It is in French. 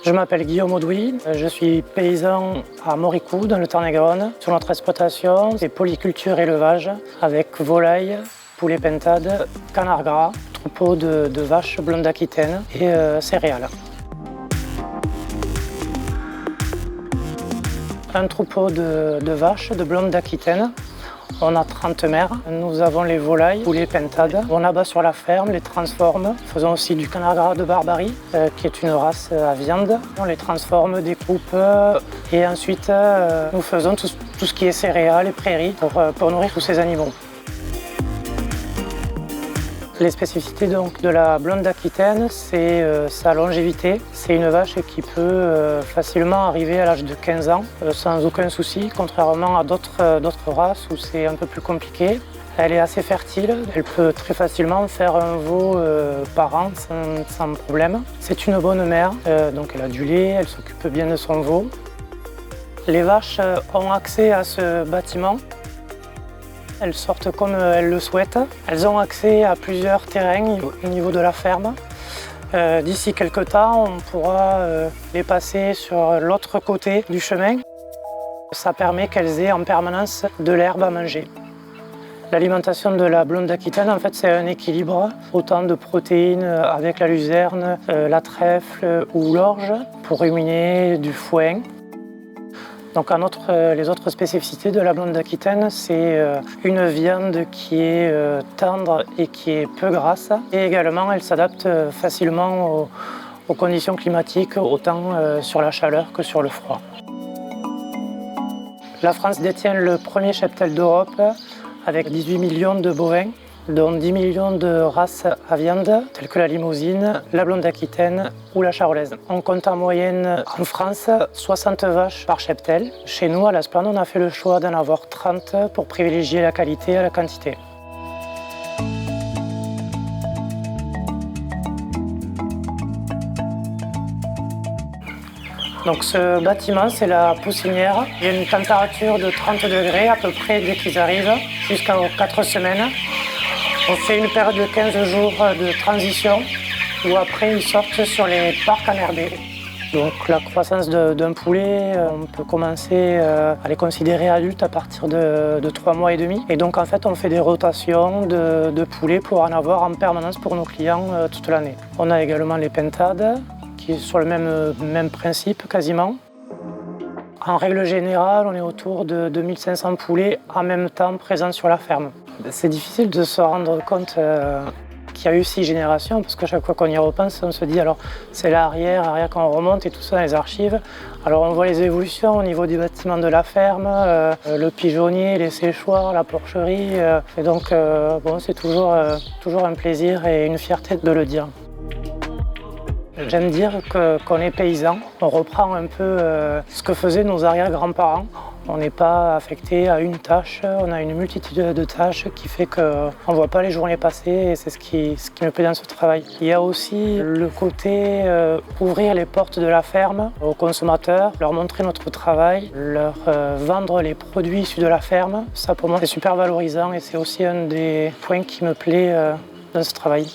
Je m'appelle Guillaume Audouy, je suis paysan à Moricoux dans le Tarn-et-Garonne. Sur notre exploitation, c'est polyculture élevage avec volailles, poulets pintades, canards gras, troupeaux de vaches blondes d'Aquitaine et céréales. Un troupeau de vaches de blondes d'Aquitaine. On a 30 mères. Nous avons les volailles ou les pintades. On abat sur la ferme, les transforme. Nous faisons aussi du canard gras de Barbarie, qui est une race à viande. On les transforme, découpe et ensuite nous faisons tout ce qui est céréales et prairies pour nourrir tous ces animaux. Les spécificités donc de la blonde d'Aquitaine, c'est sa longévité. C'est une vache qui peut facilement arriver à l'âge de 15 ans sans aucun souci, contrairement à d'autres races où c'est un peu plus compliqué. Elle est assez fertile, elle peut très facilement faire un veau par an sans problème. C'est une bonne mère, donc elle a du lait, elle s'occupe bien de son veau. Les vaches ont accès à ce bâtiment. Elles sortent comme elles le souhaitent. Elles ont accès à plusieurs terrains au niveau de la ferme. D'ici quelques temps, on pourra les passer sur l'autre côté du chemin. Ça permet qu'elles aient en permanence de l'herbe à manger. L'alimentation de la blonde d'Aquitaine, en fait, c'est un équilibre. Autant de protéines avec la luzerne, la trèfle ou l'orge pour ruminer du foin. Donc les autres spécificités de la blonde d'Aquitaine, c'est une viande qui est tendre et qui est peu grasse. Et également, elle s'adapte facilement aux conditions climatiques, autant sur la chaleur que sur le froid. La France détient le premier cheptel d'Europe avec 18 millions de bovins, dont 10 millions de races à viande, telles que la Limousine, la blonde d'Aquitaine ou la charolaise. On compte en moyenne en France 60 vaches par cheptel. Chez nous, à l'Asplande, on a fait le choix d'en avoir 30 pour privilégier la qualité à la quantité. Donc ce bâtiment, c'est la poussinière. Il y a une température de 30 degrés à peu près dès qu'ils arrivent, jusqu'à 4 semaines. On fait une période de 15 jours de transition où après ils sortent sur les parcs enherbés. Donc la croissance d'un poulet, on peut commencer à les considérer adultes à partir de 3 mois et demi. Et donc en fait on fait des rotations de poulets pour en avoir en permanence pour nos clients toute l'année. On a également les pintades qui est sur le même principe quasiment. En règle générale, on est autour de 2500 poulets en même temps présents sur la ferme. C'est difficile de se rendre compte qu'il y a eu 6 générations, parce que chaque fois qu'on y repense, on se dit alors c'est l'arrière quand on remonte et tout ça dans les archives. Alors on voit les évolutions au niveau des bâtiments de la ferme, le pigeonnier, les séchoirs, la porcherie. Et donc bon, c'est toujours un plaisir et une fierté de le dire. J'aime dire qu'on est paysan, on reprend un peu ce que faisaient nos arrière-grands-parents. On n'est pas affecté à une tâche, on a une multitude de tâches qui fait qu'on ne voit pas les journées passer et c'est ce qui me plaît dans ce travail. Il y a aussi le côté ouvrir les portes de la ferme aux consommateurs, leur montrer notre travail, leur vendre les produits issus de la ferme. Ça pour moi c'est super valorisant et c'est aussi un des points qui me plaît dans ce travail.